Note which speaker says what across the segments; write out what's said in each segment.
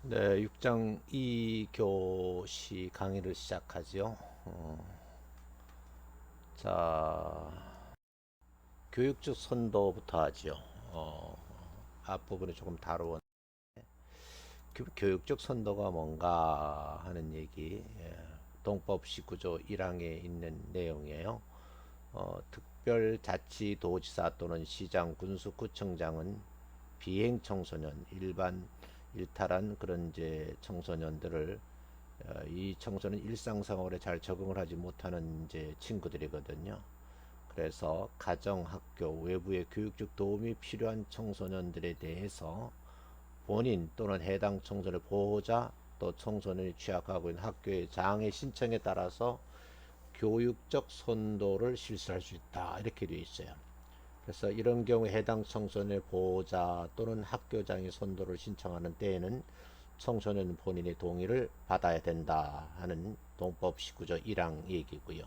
Speaker 1: 네, 6장 2교시 강의를 시작하지요. 자, 교육적 선도부터 하지요. 어, 앞부분에 조금 다루었는데, 교육적 선도가 뭔가 하는 얘기, 동법 19조 1항에 있는 내용이에요. 특별자치도지사 또는 시장, 군수구청장은 비행 청소년, 일반 일탈한 그런 이제 청소년들을 이 청소년 일상생활에 잘 적응을 하지 못하는 이제 친구들이거든요. 그래서 가정, 학교, 외부의 교육적 도움이 필요한 청소년들에 대해서 본인 또는 해당 청소년의 보호자 또 청소년이 취약하고 있는 학교의 장애 신청에 따라서 교육적 선도를 실시할 수 있다 이렇게 되어 있어요. 그래서 이런 경우 해당 청소년의 보호자 또는 학교장이 선도를 신청하는 때에는 청소년 본인의 동의를 받아야 된다 하는 동법 19조 1항 얘기고요.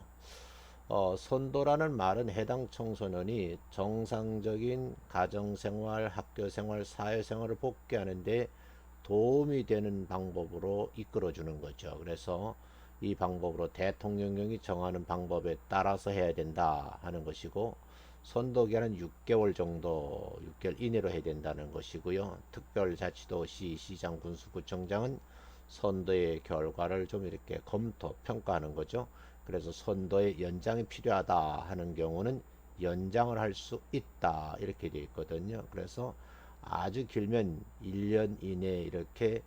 Speaker 1: 선도라는 말은 해당 청소년이 정상적인 가정생활, 학교생활, 사회생활을 복귀하는데 도움이 되는 방법으로 이끌어주는 거죠. 그래서 이 방법으로 대통령령이 정하는 방법에 따라서 해야 된다 하는 것이고, 선도 기간은 6개월 정도, 6개월 이내로 해야 된다는 것이고요. 특별자치도시, 시장, 군수구청장은 선도의 결과를 좀 이렇게 검토, 평가하는 거죠. 그래서 선도의 연장이 필요하다 하는 경우는 연장을 할 수 있다 이렇게 되어 있거든요. 그래서 아주 길면 1년 이내에 이렇게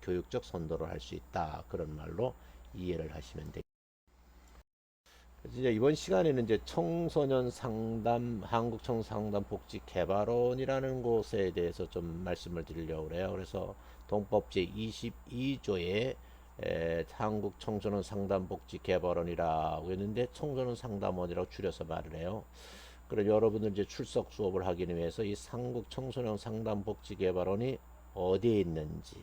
Speaker 1: 교육적 선도를 할 수 있다 그런 말로 이해를 하시면 됩니다. 이제 이번 시간에는 이제 청소년 상담, 한국 청소년 복지 개발원이라는 곳에 대해서 좀 말씀을 드리려고 그래요. 그래서 동법 제 22조에 한국 청소년 상담 복지 개발원이라고 했는데 청소년 상담원이라고 줄여서 말을 해요. 그럼 여러분들 이제 출석 수업을 하기 위해서 이 한국 청소년 상담 복지 개발원이 어디에 있는지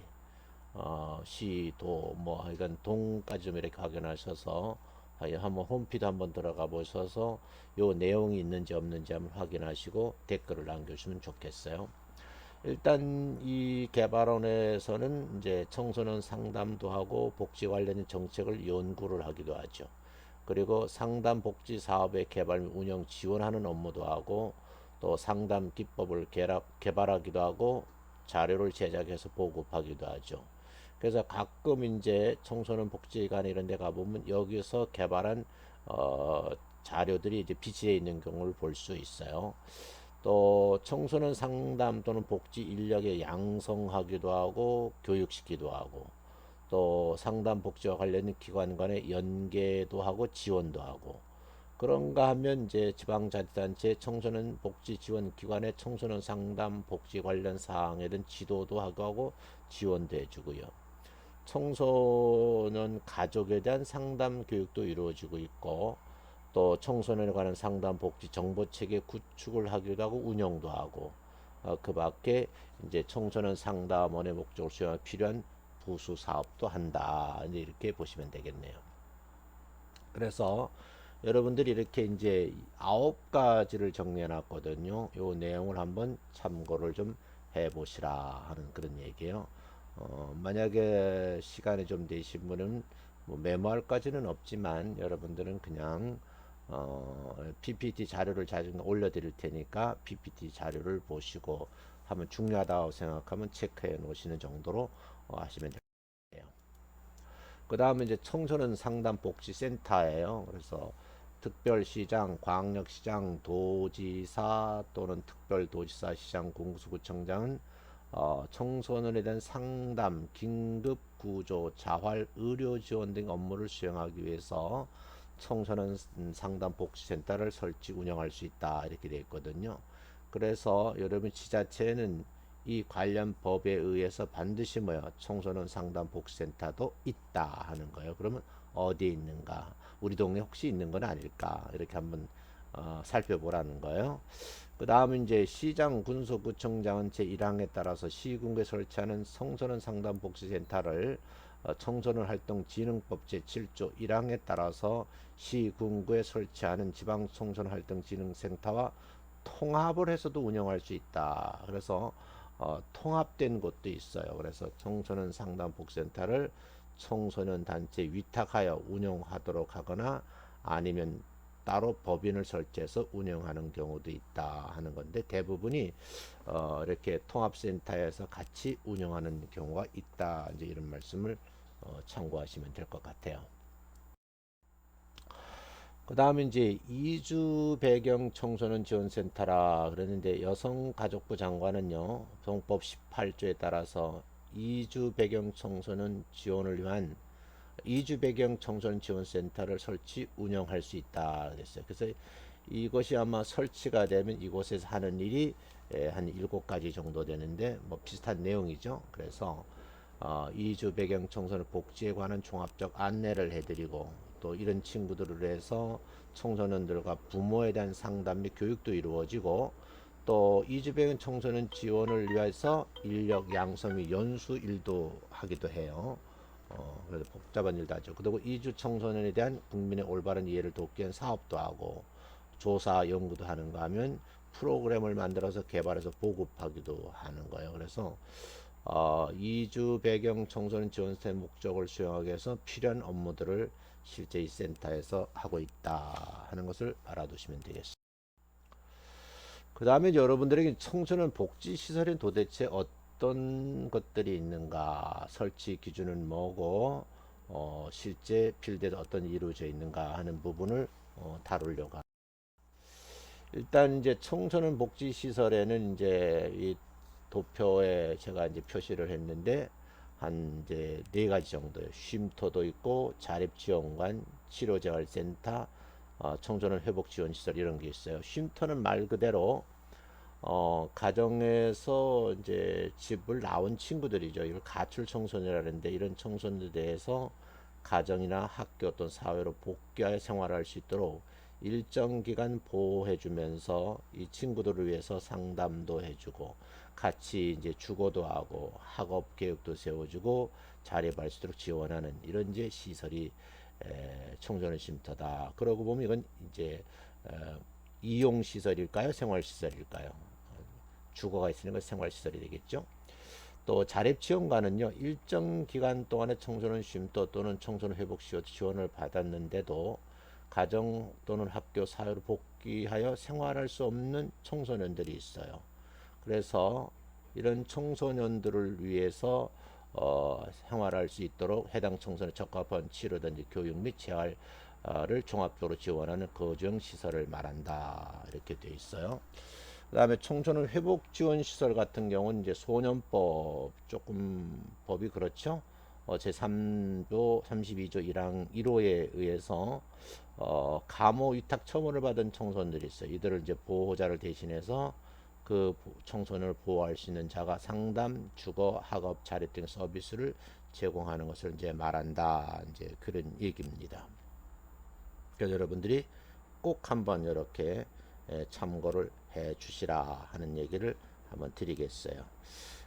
Speaker 1: 시도 뭐 이건 동까지 좀 이렇게 확인하셔서 한번 홈피드 한번 들어가 보셔서 요 내용이 있는지 없는지 한번 확인하시고 댓글을 남겨주시면 좋겠어요. 일단 이 개발원에서는 이제 청소년 상담도 하고 복지 관련된 정책을 연구를 하기도 하죠. 그리고 상담 복지 사업의 개발 운영 지원하는 업무도 하고 또 상담 기법을 개발하기도 하고 자료를 제작해서 보급하기도 하죠. 그래서 가끔 이제 청소년 복지관 이런 데 가보면 여기서 개발한 어, 자료들이 이제 비치해 있는 경우를 볼 수 있어요. 또 청소년 상담 또는 복지 인력에 양성하기도 하고 교육시키기도 하고 또 상담 복지와 관련된 기관 간의 연계도 하고 지원도 하고 그런가 하면 이제 지방자치단체 청소년 복지 지원 기관의 청소년 상담 복지 관련 사항에 대한 지도도 하고 지원도 해주고요. 청소년 가족에 대한 상담 교육도 이루어지고 있고 또 청소년에 관한 상담 복지 정보 체계 구축을 하기도 하고 운영도 하고 그 밖에 이제 청소년 상담원의 목적을 수행하기 필요한 부수 사업도 한다. 이제 이렇게 보시면 되겠네요. 그래서 여러분들이 이렇게 이제 9가지를 정리해 놨거든요. 요 내용을 한번 참고를 좀 해 보시라 하는 그런 얘기예요. 만약에 시간이 좀 되신 분은 뭐 메모할까지는 없지만 여러분들은 그냥 PPT 자료를 자주 올려드릴 테니까 PPT 자료를 보시고 하면 중요하다고 생각하면 체크해 놓으시는 정도로 하시면 돼요. 그 다음에 이제 청소년 상담 복지센터예요. 그래서 특별시장, 광역시장, 도지사 또는 특별도지사, 시장, 공수구청장은 청소년에 대한 상담, 긴급 구조, 자활, 의료 지원 등 업무를 수행하기 위해서 청소년 상담 복지센터를 설치 운영할 수 있다 이렇게 되어 있거든요. 그래서 여러분 지자체는 이 관련 법에 의해서 반드시 뭐야 청소년 상담 복지센터도 있다 하는 거예요. 그러면 어디에 있는가? 우리 동네 혹시 있는 건 아닐까? 이렇게 한번 살펴보라는 거예요. 그 다음에 이제 시장 군수구청장은 제1항에 따라서 시군구에 설치하는 청소년 상담 복지센터를 청소년 활동 진흥법 제7조 1항에 따라서 시군구에 설치하는 지방 청소년 활동 진흥센터와 통합을 해서도 운영할 수 있다. 그래서 통합된 곳도 있어요. 그래서 청소년 상담 복지센터를 청소년 단체 위탁하여 운영하도록 하거나 아니면 따로 법인을 설치해서 운영하는 경우도 있다 하는 건데, 대부분이 이렇게 통합센터에서 같이 운영하는 경우가 있다, 이제 이런 말씀을 참고하시면 될 것 같아요. 그 다음에 이제 이주 배경 청소년 지원센터라 그러는데, 여성가족부 장관은요 동법 18조에 따라서 이주 배경 청소년 지원을 위한 이주 배경 청소년 지원센터를 설치 운영할 수 있다 그랬어요. 그래서 이것이 아마 설치가 되면 이곳에서 하는 일이 한 7가지 정도 되는데, 뭐 비슷한 내용이죠. 그래서 이주 배경 청소년 복지에 관한 종합적 안내를 해드리고, 또 이런 친구들을 위해서 청소년들과 부모에 대한 상담 및 교육도 이루어지고, 또 이주 배경 청소년 지원을 위해서 인력 양성 및 연수 일도 하기도 해요. 그래서 복잡한 일도 하죠. 그리고 이주 청소년에 대한 국민의 올바른 이해를 돕기 위한 사업도 하고, 조사 연구도 하는가 하면 프로그램을 만들어서 개발해서 보급하기도 하는 거예요. 그래서 이주 배경 청소년 지원센터의 목적을 수행하기 위해서 필요한 업무들을 실제 이 센터에서 하고 있다 하는 것을 알아두시면 되겠습니다. 그 다음에 여러분들에게 청소년 복지 시설이 도대체 어떤 것들이 있는가, 설치 기준은 뭐고, 실제 필드에서 어떤 이루어져 있는가 하는 부분을 다루려고 합니다. 일단 이제 청소년 복지 시설에는 이제 이 도표에 제가 이제 표시를 했는데, 한 이제 4가지 정도의 쉼터도 있고, 자립지원관, 치료재활센터, 청소년 회복지원시설, 이런 게 있어요. 쉼터는 말 그대로 가정에서 이제 집을 나온 친구들이죠. 이걸 가출 청소년이라는데, 이런 청소년들에 대해서 가정이나 학교 또는 사회로 복귀하여 생활할 수 있도록 일정 기간 보호해주면서 이 친구들을 위해서 상담도 해주고, 같이 이제 주거도 하고 학업 계획도 세워주고 자립할 수 있도록 지원하는 이런 이제 시설이 청소년 쉼터다. 그러고 보면 이건 이제 이용 시설일까요, 생활 시설일까요? 주거가 있으니까 생활 시설이 되겠죠. 또 자립지원관은요, 일정 기간 동안의 청소년 쉼터 또는 청소년 회복 지원을 받았는데도 가정 또는 학교 사회로 복귀하여 생활할 수 없는 청소년들이 있어요. 그래서 이런 청소년들을 위해서 생활할 수 있도록 해당 청소년에 적합한 치료든지 교육 및 재활을 종합적으로 지원하는 거주형 시설을 말한다, 이렇게 되어 있어요. 그 다음에 청소년 회복 지원 시설 같은 경우는 이제 소년법 조금 법이 그렇죠. 제3조 32조 1항 1호에 의해서 감호 위탁 처분을 받은 청소년들이 있어요. 이들을 이제 보호자를 대신해서 그 청소년을 보호할 수 있는 자가 상담, 주거, 학업, 자립 등 서비스를 제공하는 것을 이제 말한다, 이제 그런 얘기입니다. 그래서 여러분들이 꼭 한번 이렇게 참고를 해 주시라 하는 얘기를 한번 드리겠어요.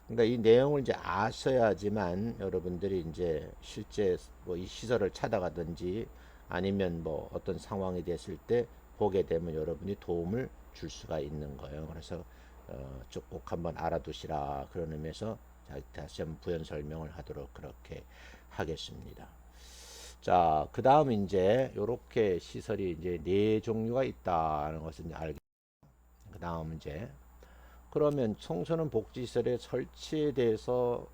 Speaker 1: 그러니까 이 내용을 이제 아셔야지만 여러분들이 이제 실제 뭐 이 시설을 찾아가든지 아니면 뭐 어떤 상황이 됐을 때 보게 되면 여러분이 도움을 줄 수가 있는 거예요. 그래서 꼭 한번 알아두시라 그런 의미에서 다시 한번 부연 설명을 하도록 그렇게 하겠습니다. 자, 그 다음 이제 요렇게 시설이 이제 4종류가 있다는 것을 이제 알게. 그 다음 이제 그러면 청소년 복지시설의 설치에 대해서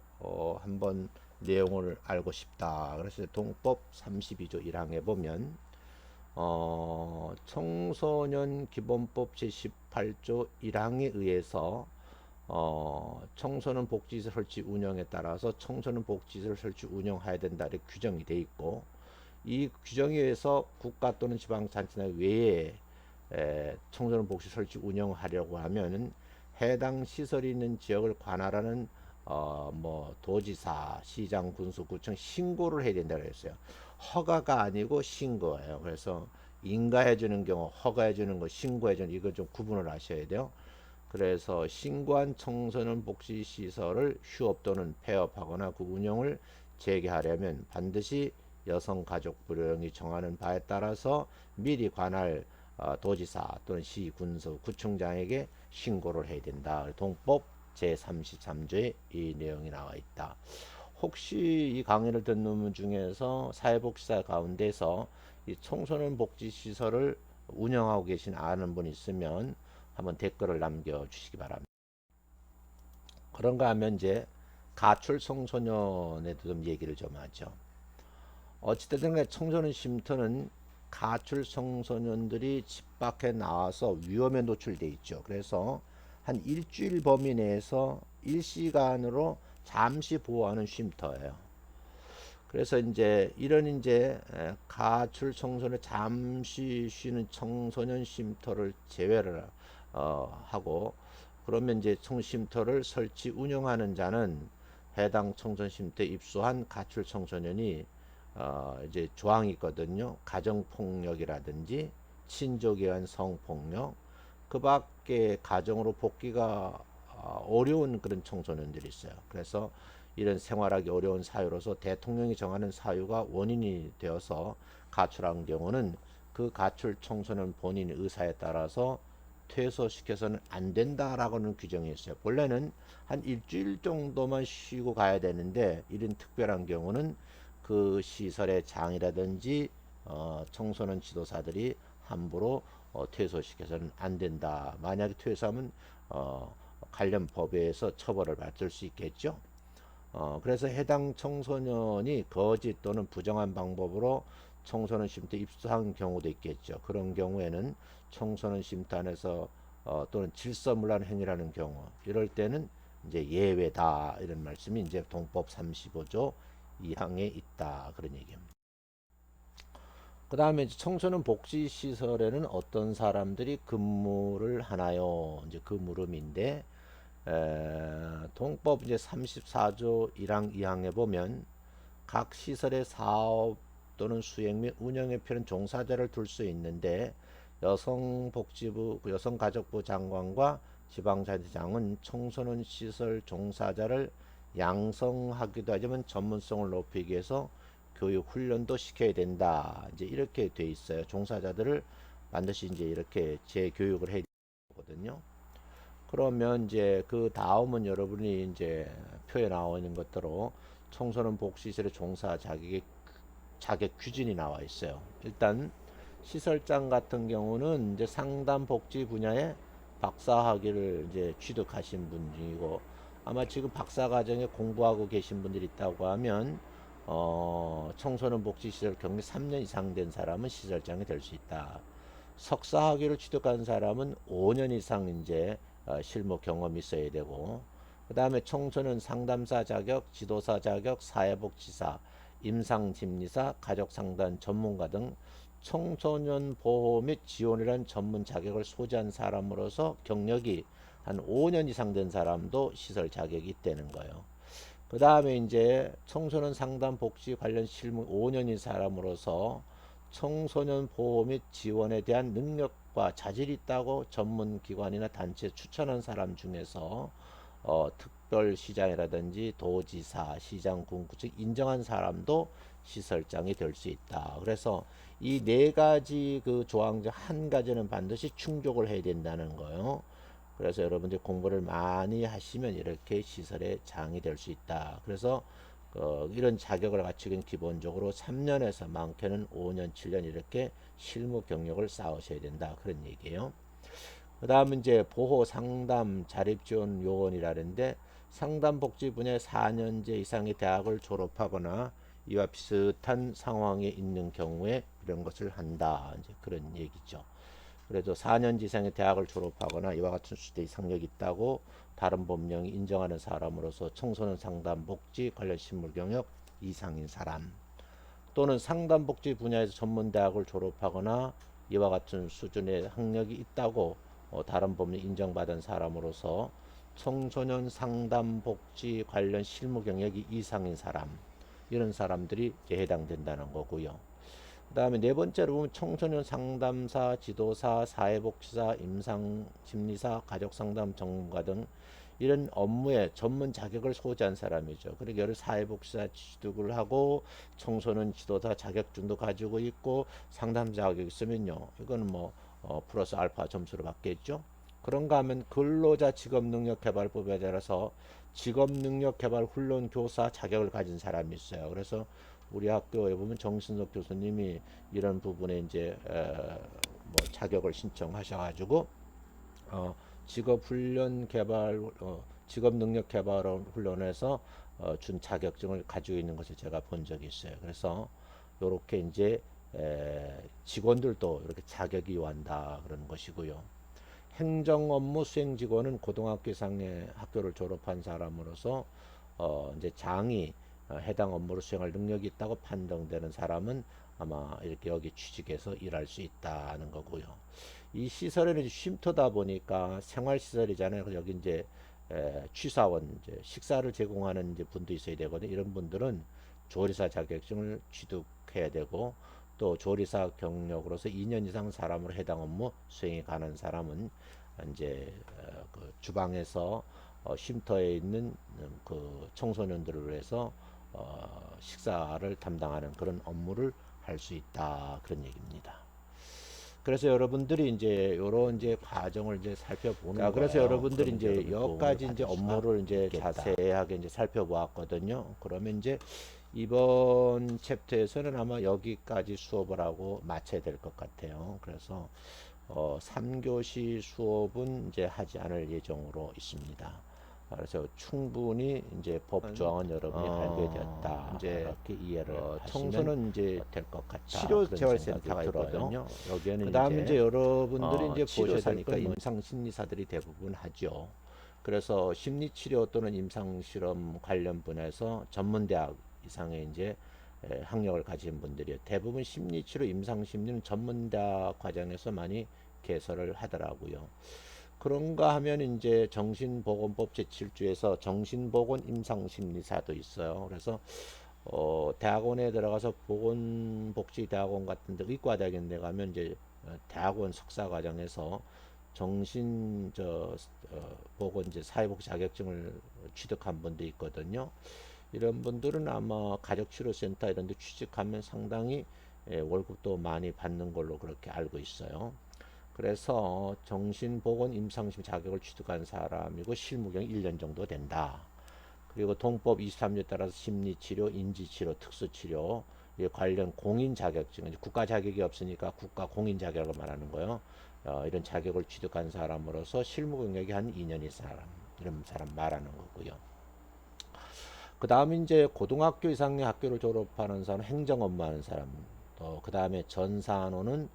Speaker 1: 한번 내용을 알고 싶다. 그래서 동법 32조 1항에 보면 청소년 기본법 제18조 1항에 의해서 청소년 복지시설 설치 운영에 따라서 청소년 복지시설 설치 운영해야 된다, 이렇게 규정이 돼 있고, 이 규정에 의해서 국가 또는 지방자치나 외에 청소년 복지 설치 운영하려고 하면 해당 시설이 있는 지역을 관할하는 뭐 도지사, 시장, 군수, 구청 신고를 해야 된다고 했어요. 허가가 아니고 신고예요. 그래서 인가해 주는 경우, 허가해 주는 거, 신고해 주는 이거 좀 구분을 하셔야 돼요. 그래서 신고한 청소년 복지 시설을 휴업 또는 폐업하거나 그 운영을 재개하려면 반드시 여성가족부령이 정하는 바에 따라서 미리 관할 도지사 또는 시, 군수, 구청장에게 신고를 해야 된다. 동법 제33조에 이 내용이 나와 있다. 혹시 이 강의를 듣는 분 중에서 사회복지사 가운데서 이 청소년 복지시설을 운영하고 계신 아는 분 있으면 한번 댓글을 남겨주시기 바랍니다. 그런가 하면 이제 가출 청소년에도 좀 얘기를 좀 하죠. 어찌됐든 간에 청소년 쉼터는 가출 청소년들이 집 밖에 나와서 위험에 노출돼 있죠. 그래서 한 일주일 범위 내에서 일시간으로 잠시 보호하는 쉼터예요. 그래서 이제 이런 이제 가출 청소년 잠시 쉬는 청소년 쉼터를 제외를 하고, 그러면 이제 쉼터를 설치 운영하는 자는 해당 청소년 쉼터에 입소한 가출 청소년이 이제 조항이 있거든요. 가정폭력이라든지 친족에 의한 성폭력, 그 밖에 가정으로 복귀가 어려운 그런 청소년들이 있어요. 그래서 이런 생활하기 어려운 사유로서 대통령이 정하는 사유가 원인이 되어서 가출한 경우는 그 가출 청소년 본인의 의사에 따라서 퇴소시켜서는 안 된다라고는 규정이 있어요. 원래는 한 일주일 정도만 쉬고 가야 되는데, 이런 특별한 경우는 그 시설의 장이라든지 청소년 지도사들이 함부로 퇴소시켜서는 안 된다. 만약에 퇴소하면 관련 법에서 처벌을 받을 수 있겠죠. 그래서 해당 청소년이 거짓 또는 부정한 방법으로 청소년 쉼터 입소한 경우도 있겠죠. 그런 경우에는 청소년 쉼터 안에서 또는 질서문란 행위라는 경우, 이럴 때는 이제 예외다, 이런 말씀이 이제 동법 35조 2항에 있다, 그런 얘기입니다. 그 다음에 청소년 복지 시설에는 어떤 사람들이 근무를 하나요? 이제 그 물음인데, 동법 이제 34조 1항 2항에 보면 각 시설의 사업 또는 수행 및 운영에 필요한 종사자를 둘 수 있는데, 여성복지부 여성가족부 장관과 지방자치장은 청소년 시설 종사자를 양성하기도 하지만 전문성을 높이기 위해서 교육 훈련도 시켜야 된다. 이제 이렇게 돼 있어요. 종사자들을 반드시 이제 이렇게 재교육을 해야 되거든요. 그러면 이제 그 다음은 여러분이 이제 표에 나와 있는 것대로 청소년 복지시설의 종사 자격 규진이 나와 있어요. 일단 시설장 같은 경우는 이제 상담 복지 분야에 박사학위를 이제 취득하신 분 중이고, 아마 지금 박사 과정에 공부하고 계신 분들이 있다고 하면 청소년 복지시설 경력 3년 이상 된 사람은 시설장이 될 수 있다. 석사 학위를 취득한 사람은 5년 이상 이제 실무 경험이 있어야 되고, 그 다음에 청소년 상담사 자격, 지도사 자격, 사회복지사, 임상심리사, 가족상담 전문가 등 청소년 보호 및 지원이라는 전문 자격을 소지한 사람으로서 경력이 한 5년 이상 된 사람도 시설 자격이 있다는 거예요. 그 다음에 이제 청소년 상담 복지 관련 실무 5년인 사람으로서 청소년 보호 및 지원에 대한 능력과 자질이 있다고 전문기관이나 단체에 추천한 사람 중에서 특별시장이라든지 도지사, 시장, 군구청 인정한 사람도 시설장이 될 수 있다. 그래서 이 네 가지 그 조항 중 한 가지는 반드시 충족을 해야 된다는 거예요. 그래서 여러분들 공부를 많이 하시면 이렇게 시설의 장이 될 수 있다. 그래서 이런 자격을 갖추기는 기본적으로 3년에서 많게는 5년, 7년 이렇게 실무 경력을 쌓으셔야 된다. 그런 얘기예요. 그 다음은 이제 보호 상담 자립 지원 요원이라는데, 상담 복지 분야에 4년제 이상의 대학을 졸업하거나 이와 비슷한 상황에 있는 경우에 이런 것을 한다. 이제 그런 얘기죠. 그래도 4년 이상의 대학을 졸업하거나 이와 같은 수준의 상력이 있다고 다른 법령이 인정하는 사람으로서 청소년 상담 복지 관련 실무 경력 이상인 사람, 또는 상담 복지 분야에서 전문 대학을 졸업하거나 이와 같은 수준의 학력이 있다고 다른 법령 인정받은 사람으로서 청소년 상담 복지 관련 실무 경력이 이상인 사람, 이런 사람들이 해당된다는 거고요. 그 다음에 네 번째로 보면 청소년 상담사, 지도사, 사회복지사, 임상심리사, 가족상담 전문가 등 이런 업무에 전문 자격을 소지한 사람이죠. 그리고 여러 사회복지사 취득을 하고 청소년 지도사 자격증도 가지고 있고 상담 자격이 있으면요, 이거는 뭐 플러스 알파 점수를 받겠죠. 그런가 하면 근로자 직업능력개발법에 따라서 직업능력개발훈련교사 자격을 가진 사람이 있어요. 그래서 우리 학교에 보면 정신석 교수님이 이런 부분에 이제 뭐 자격을 신청하셔가지고 직업훈련 개발, 직업능력 개발 훈련에서 준 자격증을 가지고 있는 것을 제가 본 적이 있어요. 그래서 이렇게 이제 직원들도 이렇게 자격이 요한다 그런 것이고요. 행정 업무 수행 직원은 고등학교 이상의 학교를 졸업한 사람으로서 이제 장이 해당 업무를 수행할 능력이 있다고 판정되는 사람은 아마 이렇게 여기 취직해서 일할 수 있다는 거고요. 이 시설에는 쉼터다 보니까 생활 시설이잖아요. 여기 이제 취사원 이제 식사를 제공하는 이제 분도 있어야 되거든요. 이런 분들은 조리사 자격증을 취득해야 되고 또 조리사 경력으로서 2년 이상 사람으로 해당 업무 수행에 관한 사람은 이제 그 주방에서 쉼터에 있는 그 청소년들을 위해서 식사를 담당하는 그런 업무를 할 수 있다 그런 얘기입니다. 그래서 여러분들이 이제 요런 이제 과정을 이제 살펴보는 거예요. 그래서 여러분들이 이제 여기까지 이제 업무를 이제 자세하게 이제 살펴보았거든요. 그러면 이제 이번 챕터에서는 아마 여기까지 수업을 하고 마쳐야 될 것 같아요. 그래서 3교시 수업은 이제 하지 않을 예정으로 있습니다. 그래서 충분히 이제 법조항은 여러분이 알게 되었다. 이제 이렇게 이해를 청소는 이제 될 것 같다. 치료재활센터가 있거든요. 여기에는 그다음에 이제 여러분들이 이제 보셔야 되니까 임상심리사들이 대부분 하죠. 그래서 심리치료 또는 임상실험 관련 분야에서 전문대학 이상의 이제 학력을 가진 분들이 대부분 심리치료 임상심리는 전문대학 과정에서 많이 개설을 하더라고요. 그런가 하면 이제 정신보건법 제7조에서 정신보건 임상심리사도 있어요. 그래서 대학원에 들어가서 보건복지대학원 같은 데 의과대학원에 가면 이제 대학원 석사 과정에서 정신 보건 이제 사회복지 자격증을 취득한 분도 있거든요. 이런 분들은 아마 가족치료센터 이런 데 취직하면 상당히 월급도 많이 받는 걸로 그렇게 알고 있어요. 그래서 정신보건 임상심 자격을 취득한 사람이고 실무경이 1년 정도 된다. 그리고 동법 23조에 따라서 심리치료, 인지치료, 특수치료 관련 공인 자격증, 국가 자격이 없으니까 국가 공인 자격을 말하는 거예요. 이런 자격을 취득한 사람으로서 실무 경력이 한 2년 이상 이런 사람 말하는 거고요. 그 다음에 이제 고등학교 이상의 학교를 졸업하는 사람, 행정 업무하는 사람, 그 다음에 전산호는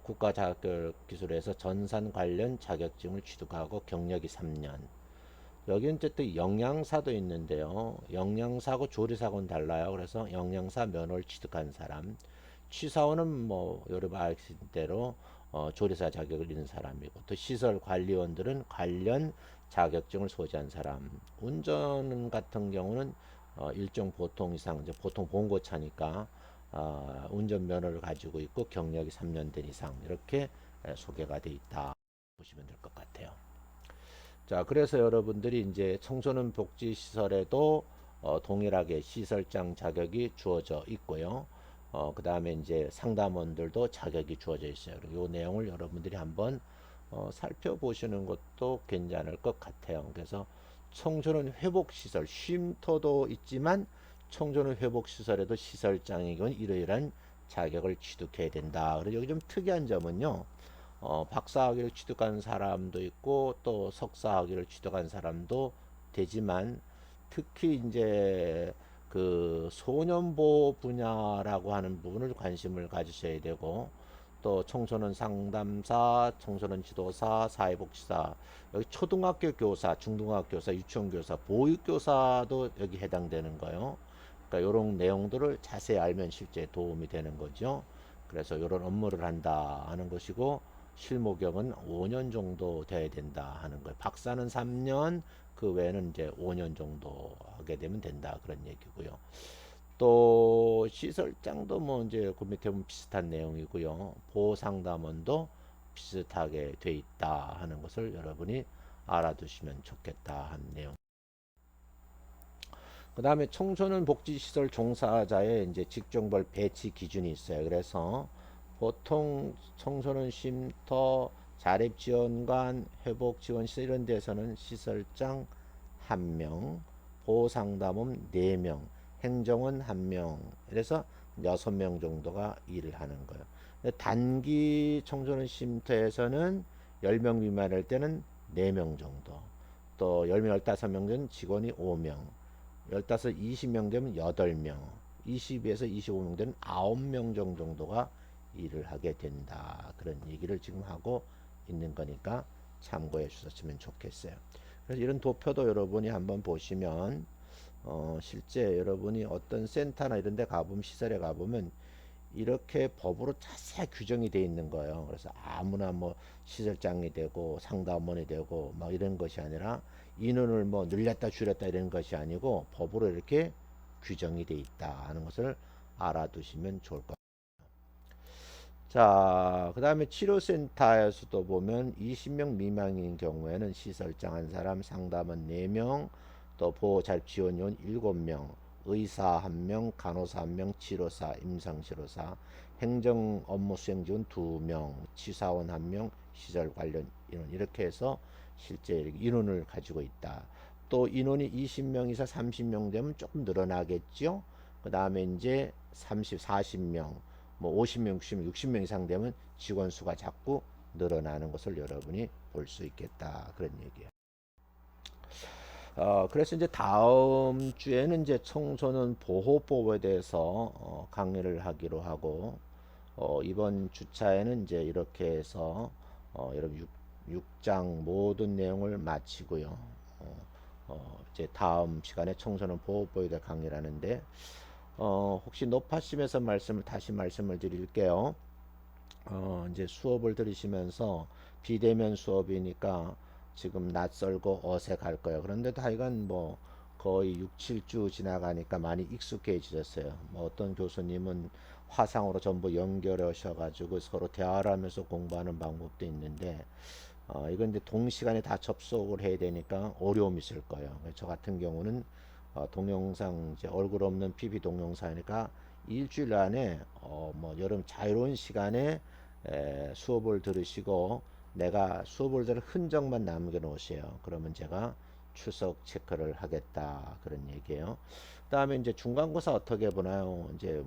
Speaker 1: 국가자격기술에서 전산 관련 자격증을 취득하고 경력이 3년. 여기 이제 또 영양사도 있는데요. 영양사하고 조리사하고는 달라요. 그래서 영양사 면허를 취득한 사람, 취사원은 뭐 여러분 아시는 대로 조리사 자격을 있는 사람이고, 또 시설 관리원들은 관련 자격증을 소지한 사람, 운전 같은 경우는 일정 보통 이상, 이제 보통 봉고차니까 운전 면허를 가지고 있고 경력이 3년 된 이상 이렇게 소개가 돼 있다 보시면 될 것 같아요. 자, 그래서 여러분들이 이제 청소년 복지 시설에도 동일하게 시설장 자격이 주어져 있고요. 그 다음에 이제 상담원들도 자격이 주어져 있어요. 이 내용을 여러분들이 한번 살펴보시는 것도 괜찮을 것 같아요. 그래서 청소년 회복시설, 쉼터도 있지만 청소년 회복시설에도 시설장의 경우 이러이러한 자격을 취득해야 된다. 그래서 여기 좀 특이한 점은요. 박사학위를 취득한 사람도 있고 또 석사학위를 취득한 사람도 되지만 특히 이제 그 소년보호 분야라고 하는 부분을 관심을 가지셔야 되고 또 청소년 상담사, 청소년 지도사, 사회복지사, 여기 초등학교 교사, 중등학교 교사, 유치원 교사, 보육교사도 여기 해당되는 거예요. 그러니까 이런 내용들을 자세히 알면 실제 도움이 되는 거죠. 그래서 이런 업무를 한다 하는 것이고 실무경은 5년 정도 돼야 된다 하는 거예요. 박사는 3년, 그 외에는 이제 5년 정도 하게 되면 된다 그런 얘기고요. 또 시설장도 뭐 이제 그 밑에 보면 비슷한 내용이고요. 보상담원도 비슷하게 돼 있다 하는 것을 여러분이 알아두시면 좋겠다 하는 내용. 그 다음에 청소년 복지시설 종사자의 이제 직종별 배치 기준이 있어요. 그래서 보통 청소년 쉼터, 자립지원관, 회복지원시설 이런 데서는 시설장 1명, 보호상담원 4명, 행정원 1명, 그래서 6명 정도가 일을 하는 거예요. 단기 청소년 쉼터에서는 10명 미만일 때는 4명 정도, 또 10명, 15명 되면 직원이 5명, 15, 20명 되면 8명, 20에서 25명 되면 9명 정도가 일을 하게 된다. 그런 얘기를 지금 하고 있는 거니까 참고해 주셨으면 좋겠어요. 그래서 이런 도표도 여러분이 한번 보시면 실제 여러분이 어떤 센터나 이런 데 가보면, 시설에 가보면 이렇게 법으로 자세히 규정이 되어 있는 거예요. 그래서 아무나 뭐 시설장이 되고 상담원이 되고 막 이런 것이 아니라 인원을 뭐 늘렸다 줄였다 이런 것이 아니고 법으로 이렇게 규정이 되어 있다 하는 것을 알아두시면 좋을 것 같아요. 자, 그 다음에 치료센터에서도 보면 20명 미만인 경우에는 시설장 1사람, 상담원 4명, 또 보호자립지원요원 7명, 의사 1명, 간호사 1명, 치료사, 임상치료사, 행정 업무 수행 지원 2명, 치사원 1명, 시설 관련 인원 이렇게 해서 실제 인원을 가지고 있다. 또 인원이 20명 이상 30명 되면 조금 늘어나겠죠. 그 다음에 이제 30, 40명, 뭐 50명, 60명, 60명 이상 되면 직원 수가 자꾸 늘어나는 것을 여러분이 볼 수 있겠다. 그런 얘기예요. 그래서 이제 다음 주에는 이제 청소년 보호법에 대해서 강의를 하기로 하고, 이번 주차에는 이제 이렇게 해서 여러분 6장 모든 내용을 마치고요. 이제 다음 시간에 청소년 보호법에 대해 강의를 하는데, 혹시 높아심에서 다시 말씀을 드릴게요. 이제 수업을 들으시면서 비대면 수업이니까 지금 낯설고 어색할 거예요. 그런데도 하여간 뭐 거의 6, 7주 지나가니까 많이 익숙해지셨어요. 뭐 어떤 교수님은 화상으로 전부 연결해 오셔가지고 서로 대화를 하면서 공부하는 방법도 있는데, 이건 이제 동시간에 다 접속을 해야 되니까 어려움이 있을 거예요. 저 같은 경우는 동영상, 이제 얼굴 없는 PB 동영상이니까 일주일 안에 뭐 여러분 자유로운 시간에 수업을 들으시고 내가 수업을 들은 흔적만 남겨 놓으세요. 그러면 제가 출석 체크를 하겠다 그런 얘기예요. 그다음에 이제 중간고사 어떻게 보나요? 이제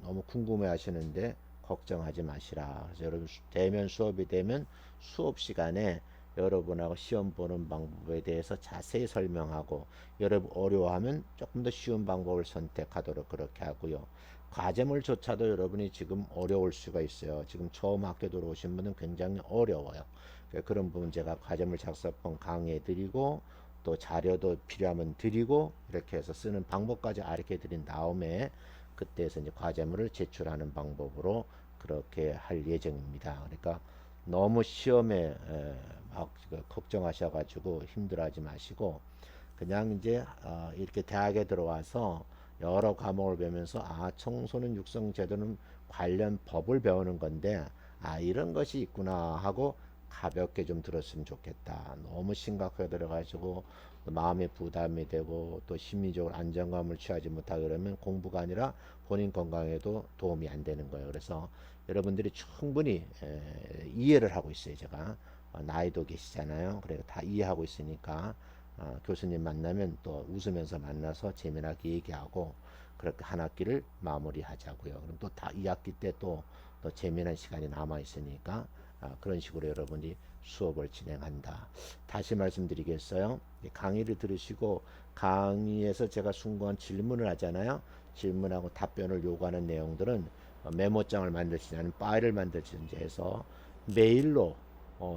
Speaker 1: 너무 궁금해 하시는데 걱정하지 마시라. 그래서 여러분 대면 수업이 되면 수업 시간에 여러분하고 시험 보는 방법에 대해서 자세히 설명하고, 여러분 어려워하면 조금 더 쉬운 방법을 선택하도록 그렇게 하고요. 과제물조차도 여러분이 지금 어려울 수가 있어요. 지금 처음 학교 들어오신 분은 굉장히 어려워요. 그런 부분 제가 과제물 작성법 강의해 드리고, 또 자료도 필요하면 드리고, 이렇게 해서 쓰는 방법까지 알려 드린 다음에 그때에서 이제 과제물을 제출하는 방법으로 그렇게 할 예정입니다. 그러니까 너무 시험에 막 걱정하셔가지고 힘들어하지 마시고, 그냥 이제 이렇게 대학에 들어와서 여러 과목을 배우면서 청소년 육성 제도는 관련 법을 배우는 건데 이런 것이 있구나 하고 가볍게 좀 들었으면 좋겠다. 너무 심각하게 들어가지고 마음의 부담이 되고 또 심리적으로 안정감을 취하지 못하게 그러면 공부가 아니라 본인 건강에도 도움이 안 되는 거예요. 그래서 여러분들이 충분히 이해를 하고 있어요. 제가 나이도 계시잖아요. 그래 다 이해하고 있으니까 교수님 만나면 또 웃으면서 만나서 재미나게 얘기하고 그렇게 한 학기를 마무리하자고요. 그럼 또 다 2학기 때 또 재미난 시간이 남아 있으니까 그런 식으로 여러분이 수업을 진행한다. 다시 말씀드리겠어요. 강의를 들으시고 강의에서 제가 순간 질문을 하잖아요. 질문하고 답변을 요구하는 내용들은 메모장을 만들든지 아니면 파일을 만들든지 해서 메일로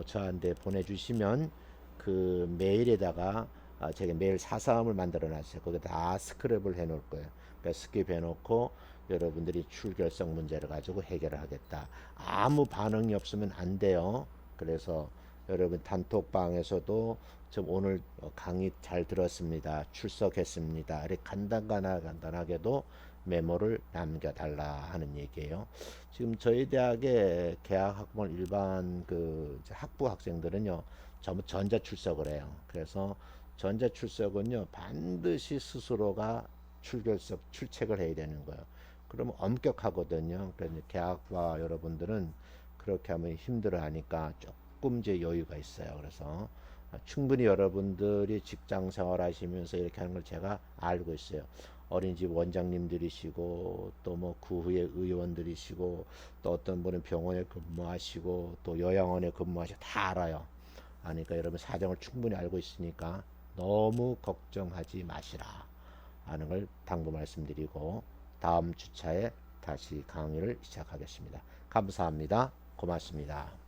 Speaker 1: 저한테 보내주시면 그 메일에다가 제가 메일 사서함을 만들어 놨어요. 거기다 다 스크랩을 해 놓을 거예요. 그러니까 스크랩 해 놓고 여러분들이 출결성 문제를 가지고 해결을 하겠다. 아무 반응이 없으면 안 돼요. 그래서 여러분 단톡방에서도 좀 오늘 강의 잘 들었습니다. 출석했습니다. 이렇게 간단하게도 메모를 남겨달라 하는 얘기예요. 지금 저희 대학의 개학 학번 일반 그 학부 학생들은요 전부 전자 출석을 해요. 그래서 전자 출석은요 반드시 스스로가 출첵을 해야 되는 거예요. 그러면 엄격하거든요. 그래서 개학과 여러분들은 그렇게 하면 힘들어 하니까 조금 이제 여유가 있어요. 그래서 충분히 여러분들이 직장 생활 하시면서 이렇게 하는 걸 제가 알고 있어요. 어린이집 원장님들이시고 또 뭐 구의 의원들이시고 또 어떤 분은 병원에 근무하시고 또 요양원에 근무하시고 다 알아요. 그러니까 여러분 사정을 충분히 알고 있으니까 너무 걱정하지 마시라 하는 걸 당부 말씀드리고 다음 주차에 다시 강의를 시작하겠습니다. 감사합니다. 고맙습니다.